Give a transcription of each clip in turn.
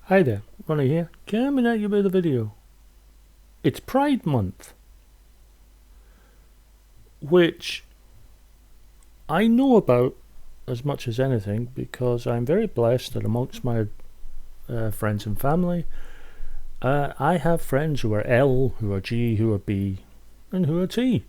Hi there, Ronnie here, coming at you with a video. It's Pride Month, which I know about as much as anything because I'm very blessed that amongst my friends and family, I have friends who are L, who are G, who are B, and who are T.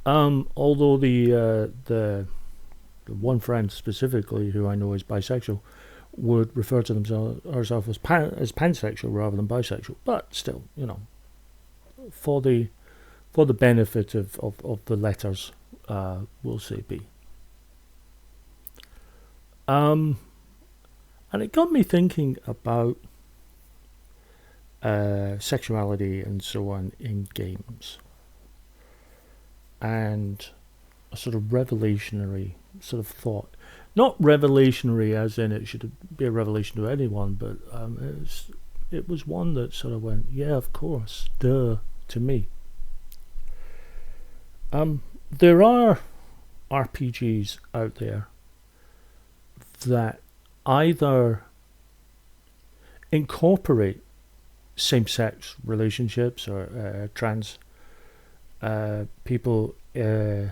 Although the one friend specifically who I know is bisexual would refer to themselves herself as pansexual rather than bisexual, but still, for the benefit of the letters, we'll say B. And it got me thinking about sexuality and so on in games, and a sort of revelationary sort of thought. Not revelationary as in it should be a revelation to anyone, but it was one that sort of went, yeah, of course, duh, to me. There are RPGs out there that either incorporate same-sex relationships or trans people in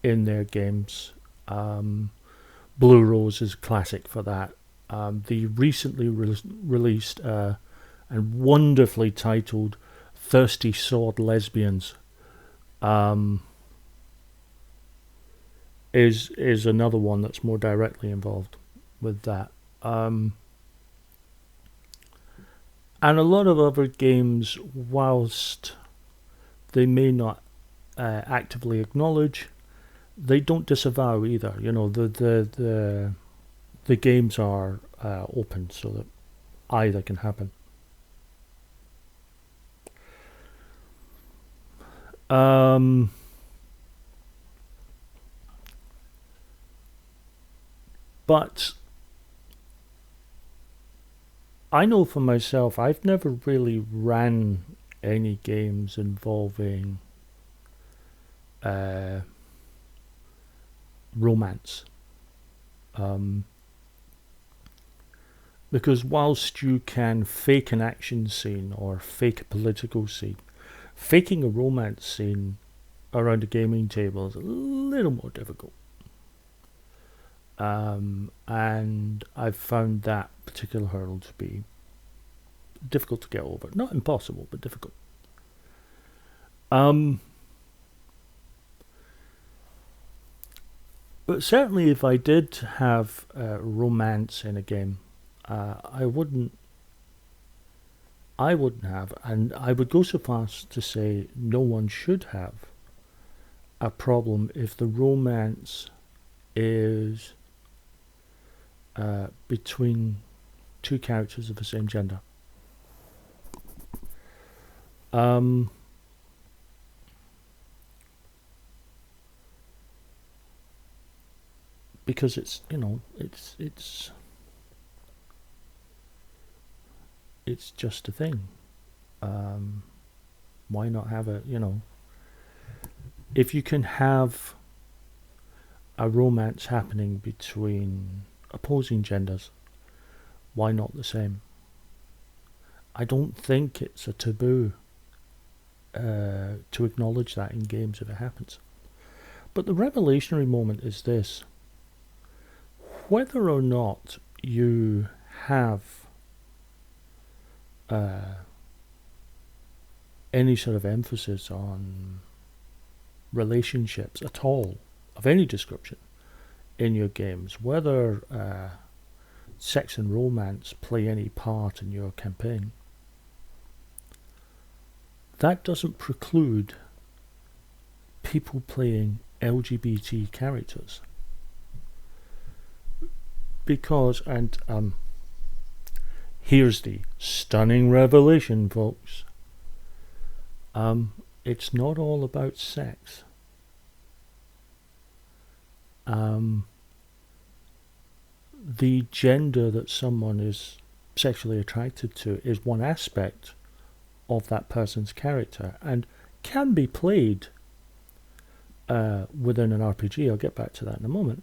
their games. Blue Rose is classic for that. The recently released and wonderfully titled Thirsty Sword Lesbians is another one that's more directly involved with that. And a lot of other games, whilst they may not actively acknowledge, they don't disavow either. The games are open so that either can happen. But I know for myself, I've never really ran any games involving romance. Because whilst you can fake an action scene or fake a political scene, faking a romance scene around a gaming table is a little more difficult. And I've found that particular hurdle to be difficult to get over. Not impossible, but difficult. But certainly if I did have romance in a game, I wouldn't have, and I would go so far as to say no one should have a problem if the romance is between two characters of the same gender. Because it's just a thing. Why not have it? If you can have a romance happening between opposing genders, why not the same? I don't think it's a taboo to acknowledge that in games if it happens. But the revelationary moment is this: whether or not you have any sort of emphasis on relationships at all, of any description, in your games, whether sex and romance play any part in your campaign, that doesn't preclude people playing LGBT characters. Because, and here's the stunning revelation, folks, it's not all about sex. The gender that someone is sexually attracted to is one aspect of that person's character and can be played within an RPG. I'll get back to that in a moment.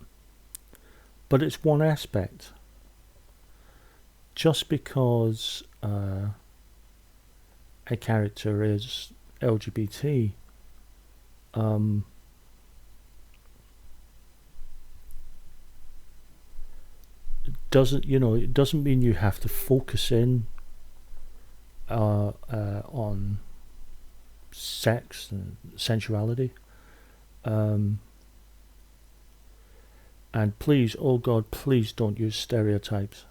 But it's one aspect. just because a character is LGBT, it doesn't mean you have to focus in on sex and sensuality. And please, oh God, please don't use stereotypes.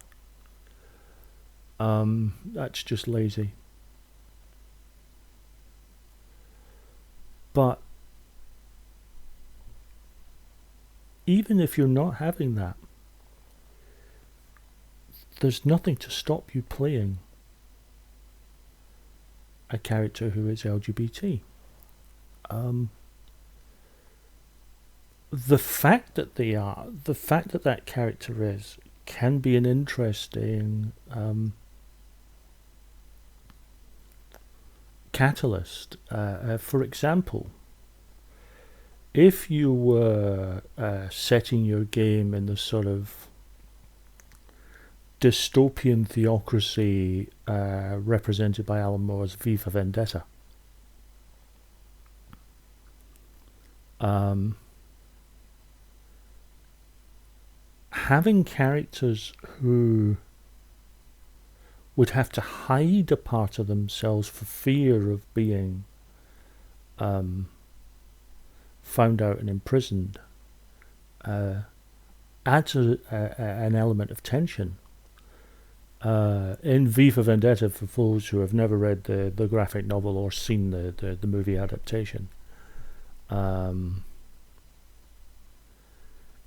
That's just lazy. But even if you're not having that, there's nothing to stop you playing a character who is LGBT. The fact that that character is, can be an interesting catalyst. For example, if you were setting your game in the sort of dystopian theocracy represented by Alan Moore's V for Vendetta, having characters who would have to hide a part of themselves for fear of being found out and imprisoned adds an element of tension. In V for Vendetta, for those who have never read the graphic novel or seen the movie adaptation,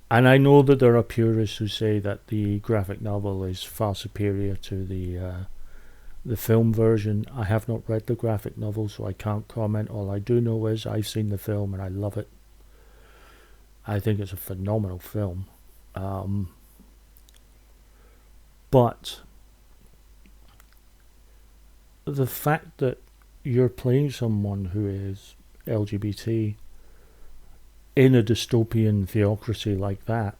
and I know that there are purists who say that the graphic novel is far superior to the film version. I have not read the graphic novel, so I can't comment. All I do know is I've seen the film and I love it. I think it's a phenomenal film. But the fact that you're playing someone who is LGBT in a dystopian theocracy like that,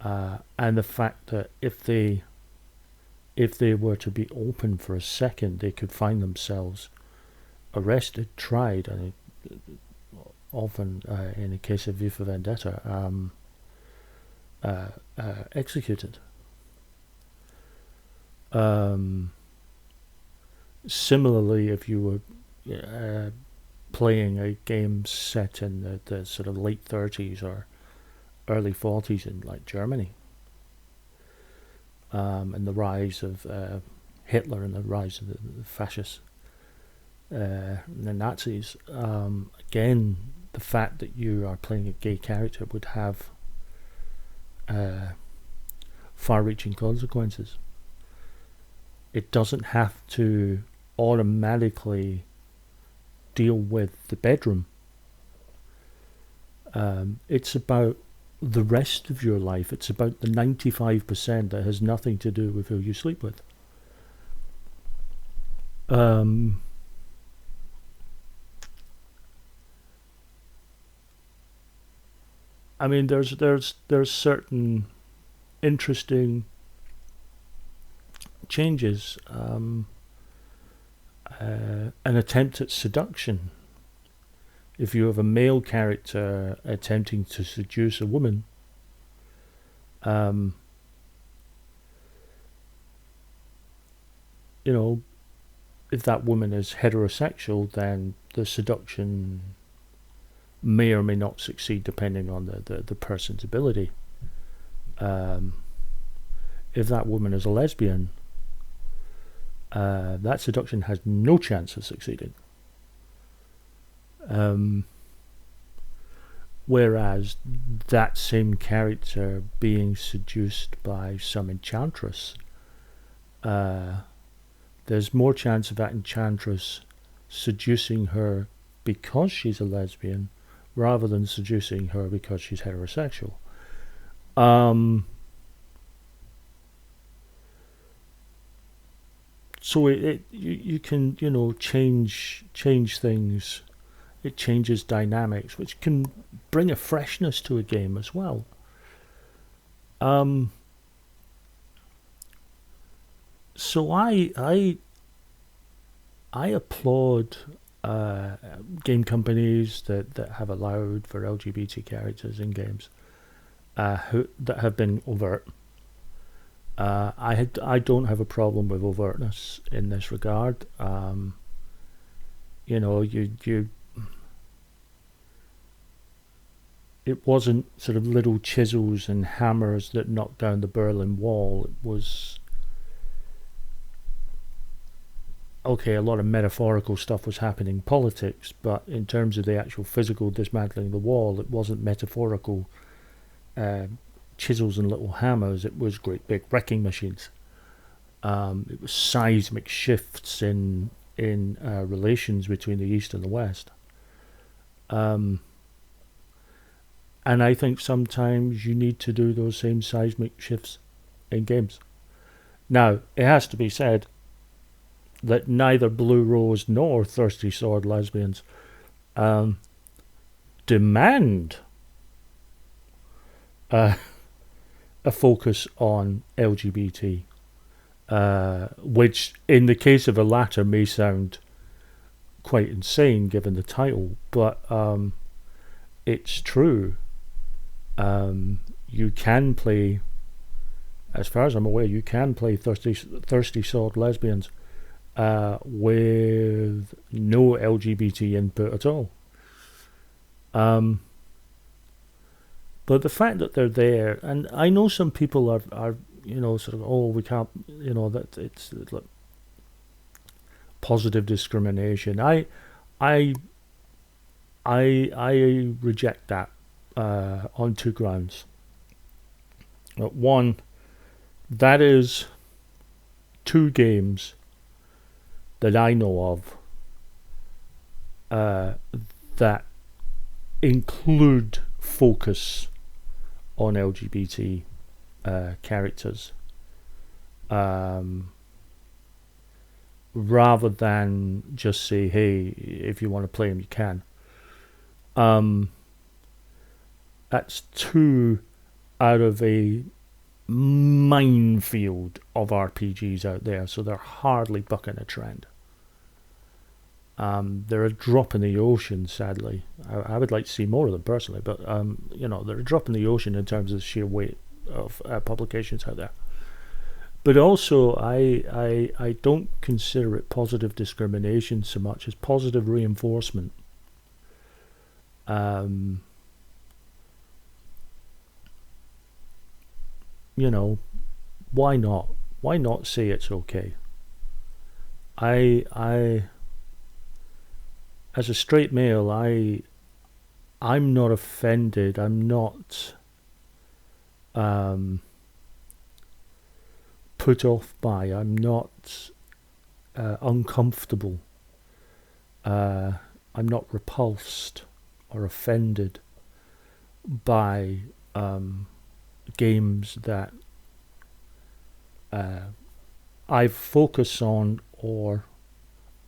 and the fact that if they were to be open for a second, they could find themselves arrested, tried, and often, in the case of V for Vendetta, executed. Similarly, if you were playing a game set in the sort of late 30s or early 40s in like Germany, and the rise of Hitler and the rise of the fascists, the Nazis, again, the fact that you are playing a gay character would have far-reaching consequences. It doesn't have to automatically deal with the bedroom. It's about the rest of your life. It's about the 95% that has nothing to do with who you sleep with. I mean, there's certain interesting changes. An attempt at seduction. If you have a male character attempting to seduce a woman, if that woman is heterosexual, then the seduction may or may not succeed depending on the person's ability. If that woman is a lesbian, that seduction has no chance of succeeding. Whereas that same character being seduced by some enchantress, there's more chance of that enchantress seducing her because she's a lesbian rather than seducing her because she's heterosexual. So you can change things. It changes dynamics, which can bring a freshness to a game as well. So I applaud game companies that have allowed for LGBT characters in games that have been overt. I don't have a problem with overtness in this regard. You know, you it wasn't sort of little chisels and hammers that knocked down the Berlin Wall. It was okay. A lot of metaphorical stuff was happening in politics, but in terms of the actual physical dismantling of the wall, it wasn't metaphorical uh, chisels and little hammers. It was great big wrecking machines. It was seismic shifts in relations between the East and the West. Um, and I think sometimes you need to do those same seismic shifts in games. Now, it has to be said that neither Blue Rose nor Thirsty Sword Lesbians um, demand uh, a focus on LGBT, which in the case of the latter may sound quite insane given the title, but it's true. You can play, as far as I'm aware, you can play Thirsty Sword Lesbians with no LGBT input at all. Um, but the fact that they're there, and I know some people are sort of, oh, we can't, that it's like positive discrimination. I I reject that on two grounds. One, that is two games that I know of that include focus on LGBT characters, rather than just say, hey, if you want to play them, you can. That's two out of a minefield of RPGs out there, so they're hardly bucking a trend. They're a drop in the ocean, sadly. I would like to see more of them personally, but they're a drop in the ocean in terms of the sheer weight of publications out there. But also, I don't consider it positive discrimination so much as positive reinforcement. Why not? Why not say it's okay? I as a straight male, I'm not offended. I'm not put off by. I'm not uncomfortable. I'm not repulsed or offended by games that I focus on or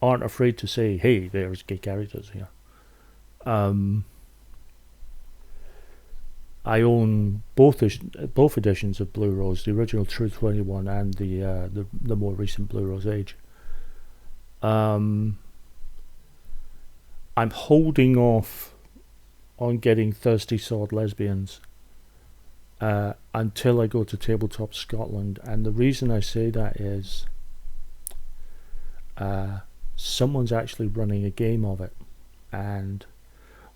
aren't afraid to say, hey, there's gay characters here. I own both editions of Blue Rose, the original True 21 and the more recent Blue Rose Age. I'm holding off on getting Thirsty Sword Lesbians until I go to Tabletop Scotland, and the reason I say that is someone's actually running a game of it, and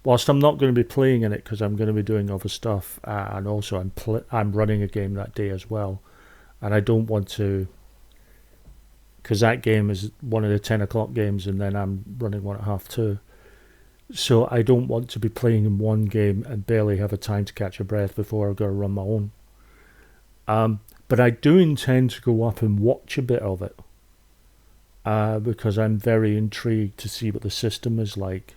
whilst I'm not going to be playing in it because I'm going to be doing other stuff, and also I'm running a game that day as well, and I don't want to, because that game is one of the 10 o'clock games and then I'm running one at 2:30. So I don't want to be playing in one game and barely have a time to catch a breath before I go to run my own. But I do intend to go up and watch a bit of it, because I'm very intrigued to see what the system is like.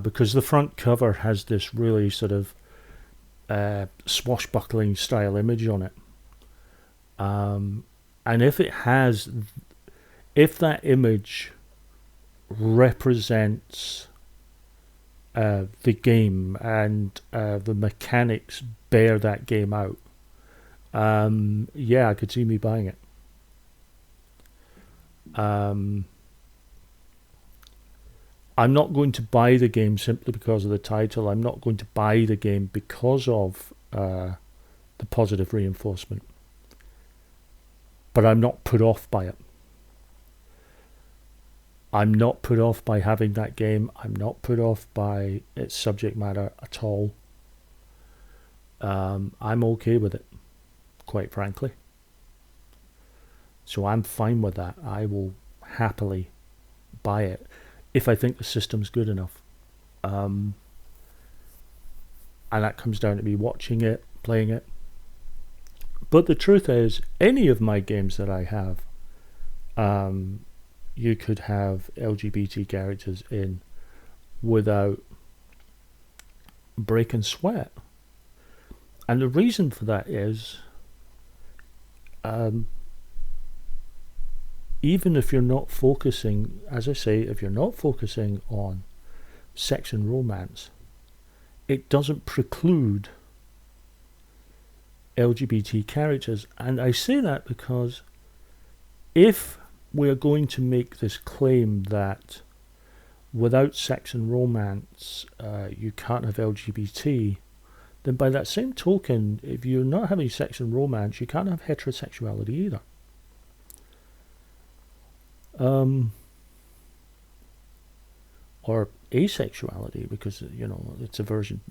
Because the front cover has this really sort of swashbuckling style image on it. And if that image represents the game and the mechanics bear that game out, I could see me buying it. I'm not going to buy the game simply because of the title. I'm not going to buy the game because of the positive reinforcement. But I'm not put off by it. I'm not put off by having that game. I'm not put off by its subject matter at all. I'm okay with it, quite frankly. So I'm fine with that. I will happily buy it if I think the system's good enough. And that comes down to me watching it, playing it. But the truth is, any of my games that I have, you could have LGBT characters in without break and sweat. And the reason for that is, even if you're not focusing, as I say, if you're not focusing on sex and romance, it doesn't preclude LGBT characters. And I say that because if we're going to make this claim that without sex and romance you can't have LGBT, then by that same token, if you're not having sex and romance, you can't have heterosexuality either. Or asexuality, because it's a version.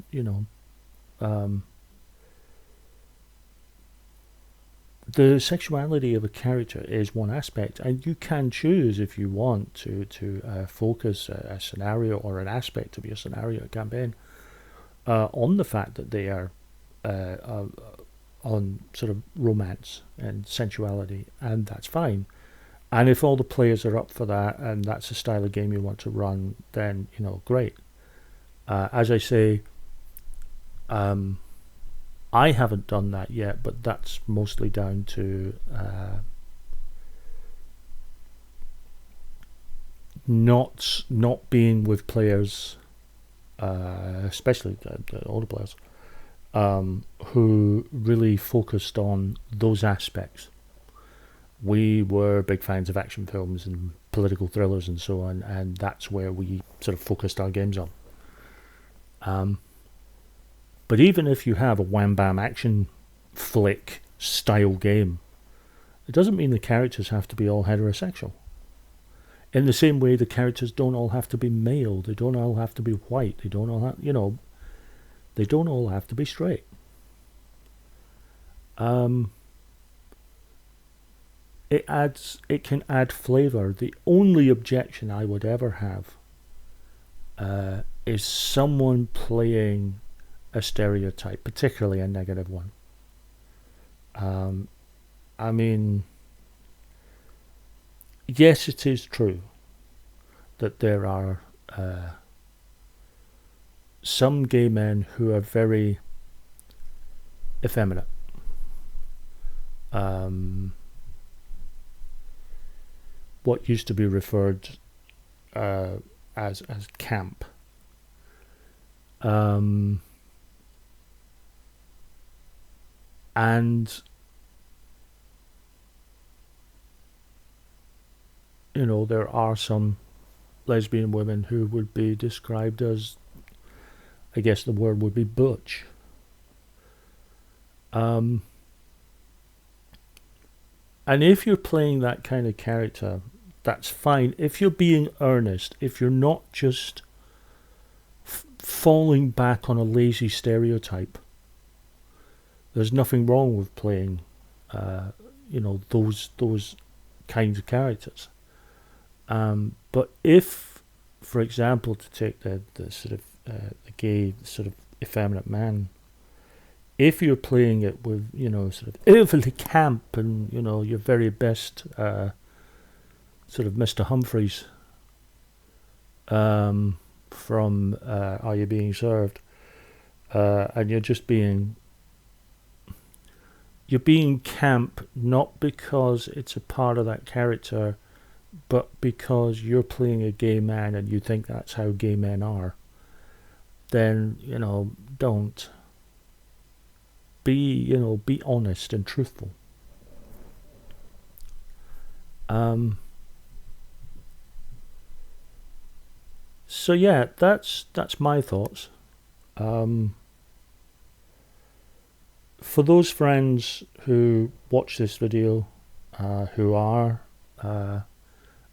The sexuality of a character is one aspect, and you can choose if you want to focus a scenario or an aspect of your scenario campaign on the fact that they are on sort of romance and sensuality, and that's fine. And if all the players are up for that, and that's the style of game you want to run, then great. As I say, I haven't done that yet, but that's mostly down to not being with players, especially the older players, who really focused on those aspects. We were big fans of action films and political thrillers and so on, and that's where we sort of focused our games on. But even if you have a wham-bam action flick style game, it doesn't mean the characters have to be all heterosexual. In the same way, the characters don't all have to be male. They don't all have to be white. They don't all have, they don't all have to be straight. It can add flavour. The only objection I would ever have is someone playing a stereotype, particularly a negative one. I mean, yes, it is true that there are some gay men who are very effeminate. What used to be referred as camp. And there are some lesbian women who would be described as, I guess the word would be butch. And if you're playing that kind of character, that's fine. If you're being earnest, if you're not just falling back on a lazy stereotype, there's nothing wrong with playing, those kinds of characters. But if, for example, to take the sort of the gay sort of effeminate man, if you're playing it with sort of overly camp and your very best sort of Mr. Humphreys from Are You Being Served, and you're being camp not because it's a part of that character, but because you're playing a gay man and you think that's how gay men are, then don't be honest and truthful. So yeah, that's my thoughts. For those friends who watch this video, who are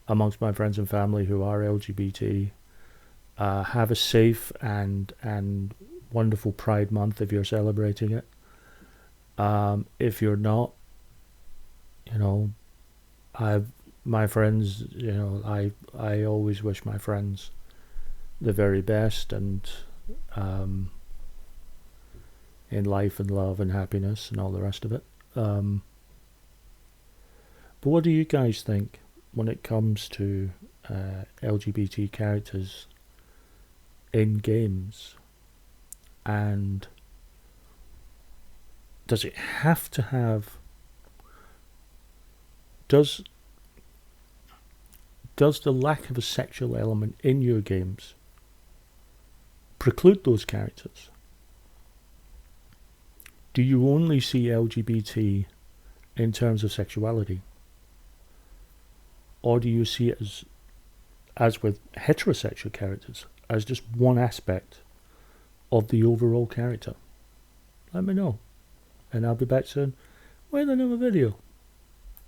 amongst my friends and family who are LGBT, have a safe and wonderful Pride Month if you're celebrating it. If you're not, you know, my friends, I always wish my friends the very best, and in life and love and happiness and all the rest of it. But what do you guys think when it comes to LGBT characters in games? And does it have to have... Does the lack of a sexual element in your games preclude those characters? Do you only see LGBT in terms of sexuality? Or do you see it as with heterosexual characters, as just one aspect of the overall character? Let me know. And I'll be back soon with another video.